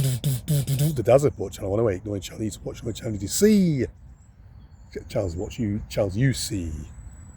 The Dazzler watch channel 108, knowing Chinese to watch, knowing Chinese to see. Channels you see.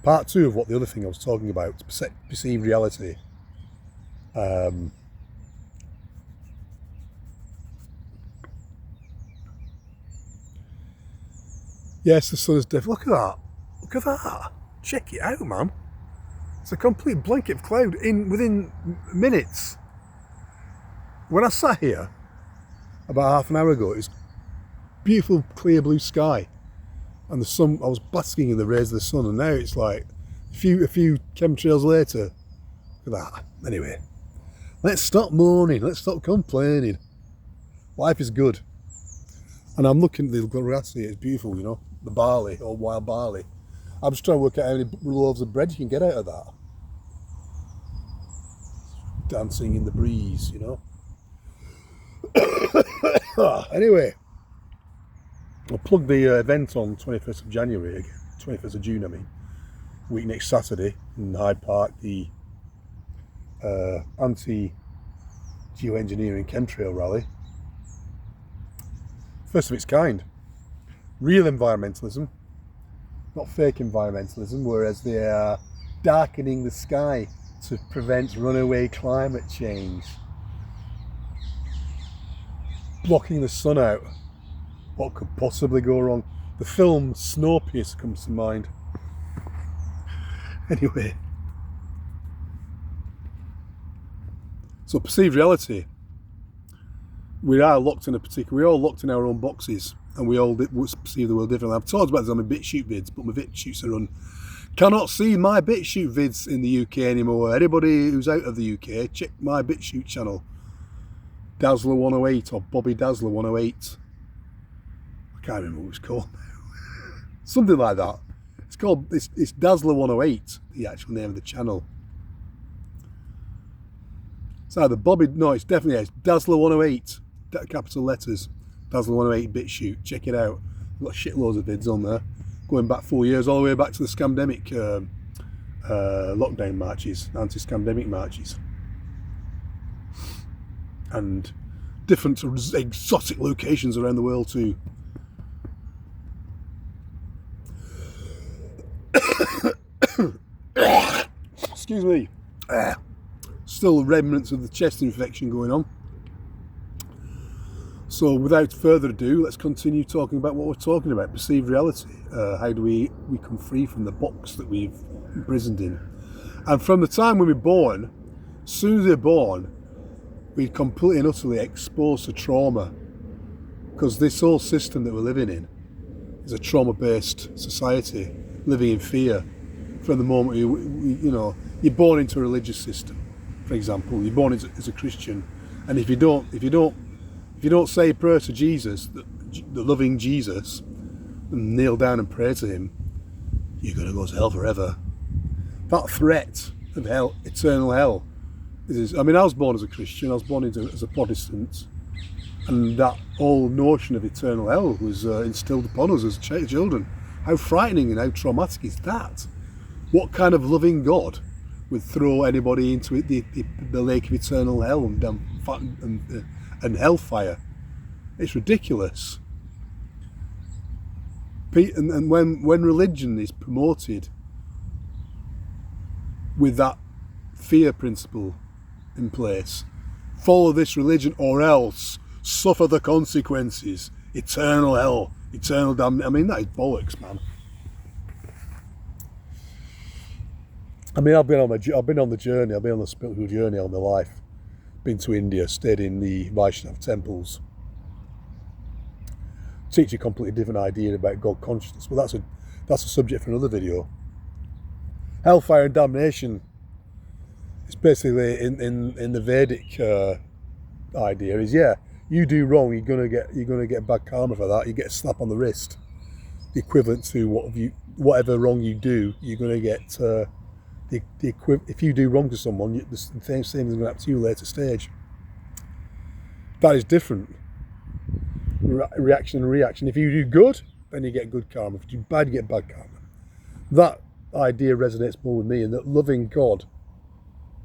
Part 2 of what the other thing I was talking about, perceived reality. Yes, the sun is dead. Look at that. Look at that. Check it out, man. It's a complete blanket of cloud within minutes. When I sat here about half an hour ago, it was beautiful, clear blue sky. And the sun, I was basking in the rays of the sun, and now it's like a few chemtrails later. Look at that. Anyway, let's stop moaning. Let's stop complaining. Life is good. And I'm looking at the grass here. It's beautiful, you know. The barley, or wild barley. I'm just trying to work out how many loaves of bread you can get out of that. Dancing in the breeze, you know. Anyway, I'll plug the event on 21st of January again, 21st of June, I mean. Week next Saturday in Hyde Park, the anti-geoengineering chemtrail rally. First of its kind. Real environmentalism, not fake environmentalism, whereas they are darkening the sky to prevent runaway climate change. Blocking the sun out. What could possibly go wrong? The film Snowpiercer comes to mind. Anyway. So perceived reality. We're all locked in our own boxes, and we all perceive the world differently. I've talked about this on my BitChute vids, but my BitChutes are on. Cannot see my BitChute vids in the UK anymore. Anybody who's out of the UK, check my BitChute channel. Dazzler 108 or Bobby Dazzler 108. I can't remember what it's called now. Something like that. It's Dazzler 108, the actual name of the channel. It's either it's Dazzler 108, capital letters. Dazzler 108 BitChute, check it out. I've got shitloads of vids on there. Going back 4 years, all the way back to the scamdemic lockdown marches, anti-scamdemic marches. And different exotic locations around the world too. Excuse me. Still remnants of the chest infection going on. So without further ado, let's continue talking about what we're talking about, perceived reality. How do we come free from the box that we've imprisoned in? And from the time we were born, as soon as we're born, we're completely and utterly exposed to trauma. Because this whole system that we're living in is a trauma-based society, living in fear. From the moment you're born into a religious system, for example, you're born as a Christian, and if you don't say a prayer to Jesus, the loving Jesus, and kneel down and pray to him, you're going to go to hell forever. That threat of hell, eternal hell, I was born as a Christian, I was born as a Protestant, and that whole notion of eternal hell was instilled upon us as children. How frightening and how traumatic is that? What kind of loving God would throw anybody into the lake of eternal hell and hellfire? It's ridiculous. And when religion is promoted with that fear principle in place, follow this religion or else suffer the consequences, eternal hell, eternal damnation. I mean, that is bollocks, man. I mean, I've been on the journey. I've been on the spiritual journey all my life. Been to India, stayed in the Vaishnav temples. Teach a completely different idea about God consciousness, but that's a subject for another video. Hellfire and damnation is basically in the Vedic idea is, yeah, you do wrong, you're gonna get bad karma for that. You get a slap on the wrist, the equivalent to whatever wrong you do, you're gonna get. If you do wrong to someone, the same is going to happen to you later stage. That is different. Reaction and reaction. If you do good, then you get good karma. If you do bad, you get bad karma. That idea resonates more with me, and that loving God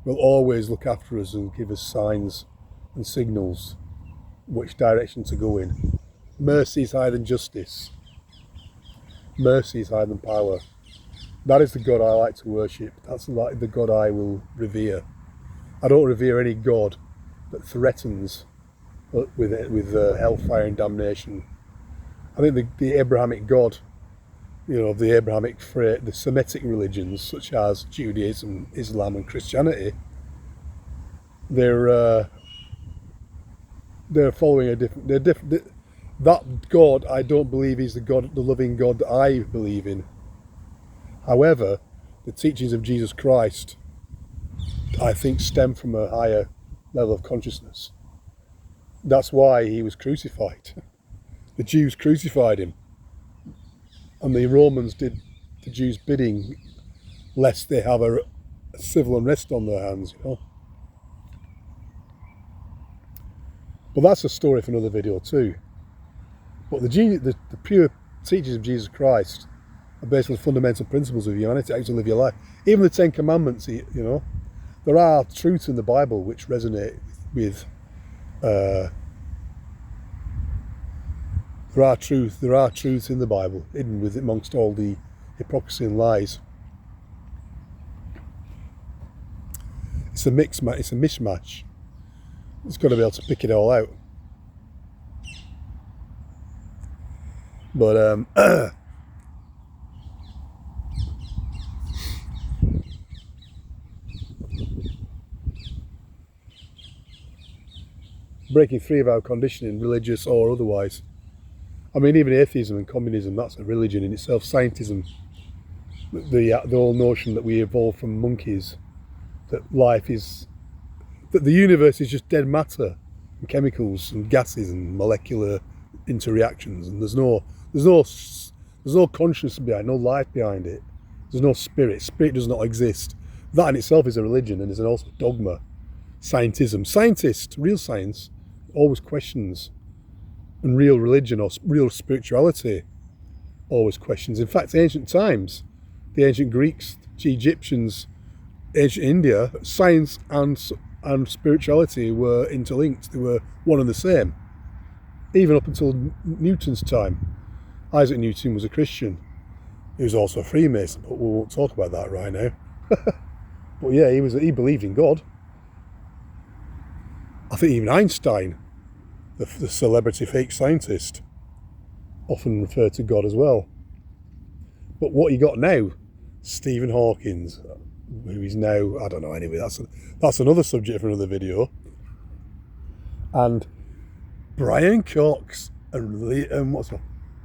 will always look after us and give us signs and signals which direction to go in. Mercy is higher than justice. Mercy is higher than power. That is the God I like to worship. That's like the God I will revere. I don't revere any God that threatens with hellfire and damnation. I think the Abrahamic God, the Abrahamic the Semitic religions such as Judaism, Islam, and Christianity, they're following a different. They're different. That God, I don't believe, is the loving God that I believe in. However, the teachings of Jesus Christ, I think, stem from a higher level of consciousness. That's why he was crucified. The Jews crucified him, and the Romans did the Jews' bidding, lest they have a civil unrest on their hands. But that's a story for another video too. But the pure teachings of Jesus Christ are based on the fundamental principles of humanity, how to live your life. Even the Ten Commandments, there are truths in the Bible which resonate with. There are truths in the Bible hidden with amongst all the hypocrisy and lies. It's a mishmash. It's got to be able to pick it all out. But breaking free of our conditioning, religious or otherwise. I mean, even atheism and communism, that's a religion in itself. Scientism, the whole notion that we evolved from monkeys, that the universe is just dead matter and chemicals and gases and molecular interreactions, and there's no consciousness behind, no life behind it. There's no spirit. Spirit does not exist. That in itself is a religion and is also dogma. Scientism. Scientists, real science, always questions, and real religion or real spirituality always questions. In fact, ancient times, the ancient Greeks, the Egyptians, ancient India, science and spirituality were interlinked. They were one and the same, even up until Newton's time. Isaac Newton was a Christian. He was also a Freemason, but we won't talk about that right now. But yeah, he believed in God. I think even Einstein, the celebrity fake scientist, often referred to God as well. But what you got now, Stephen Hawking, who is now, I don't know, anyway, that's another subject for another video. And Brian Cox and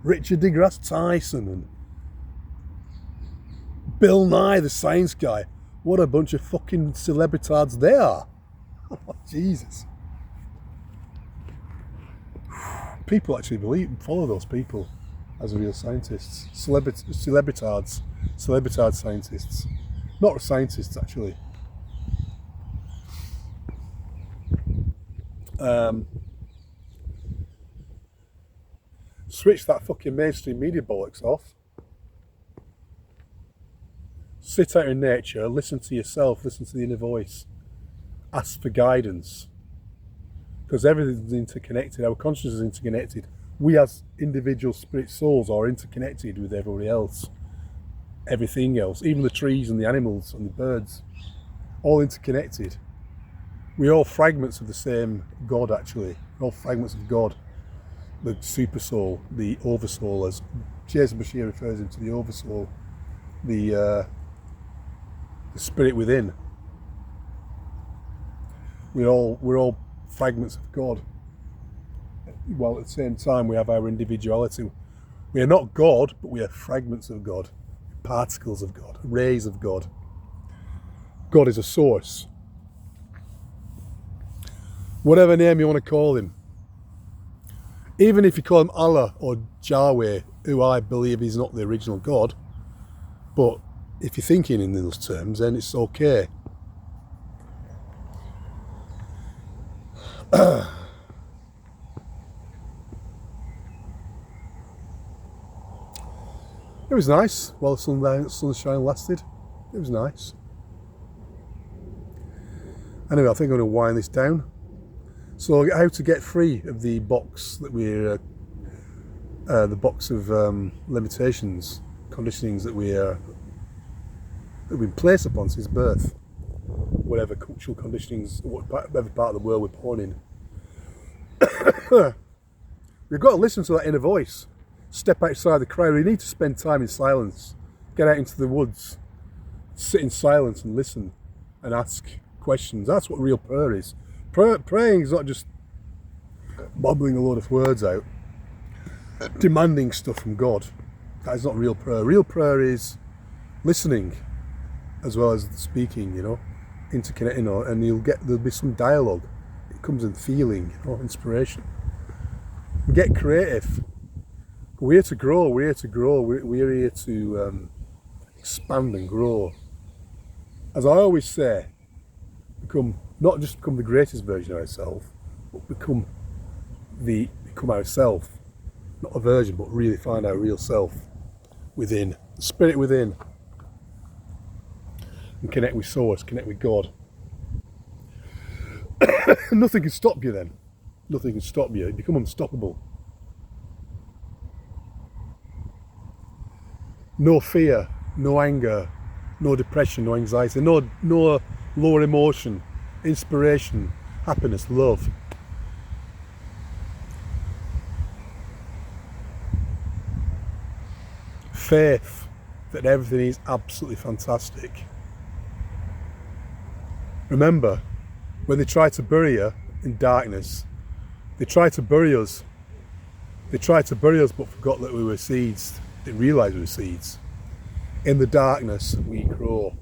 Richard deGrasse Tyson and Bill Nye, the science guy. What a bunch of fucking celebritards they are. Oh, Jesus. People actually follow those people as real scientists. Celebritard scientists. Not scientists, actually. Switch that fucking mainstream media bollocks off. Sit out in nature, listen to yourself, listen to the inner voice. Ask for guidance. Because everything's interconnected, our consciousness is interconnected. We as individual spirit souls are interconnected with everybody else. Everything else, even the trees and the animals and the birds, all interconnected. We're all fragments of the same God, actually. We're all fragments of God. The super soul, the oversoul, as Jason Bashir refers him to, the oversoul, the spirit within. We're all fragments of God, while at the same time we have our individuality. We are not God, but we are fragments of God, particles of God, rays of God. God is a source. Whatever name you want to call him. Even if you call him Allah or Yahweh, who I believe is not the original God, but if you're thinking in those terms, then it's okay. It was nice while the sunshine lasted. It was nice. Anyway, I think I'm going to wind this down. So how to get free of the box that we're, the box of limitations, conditionings that we've been placed upon since birth, whatever cultural conditionings, whatever part of the world we're born in. We've got to listen to that inner voice. Step outside the crowd. We need to spend time in silence. Get out into the woods. Sit in silence and listen and ask questions. That's what real prayer is. Praying is not just bubbling a load of words out, demanding stuff from God. That is not real prayer. Real prayer is listening as well as speaking, interconnecting, and there'll be some dialogue. It comes in feeling, inspiration. Get creative. We're here to grow. We're here to expand and grow. As I always say, not just become the greatest version of ourselves, but become ourselves. Not a version, but really find our real self within, the spirit within, and connect with Source, connect with God. Nothing can stop you then. Nothing can stop you. You become unstoppable. No fear, no anger, no depression, no anxiety, no lower emotion, inspiration, happiness, love. Faith that everything is absolutely fantastic. Remember, when they tried to bury you in darkness, they tried to bury us but forgot that we were seeds. Didn't realise we were seeds. In the darkness we grow.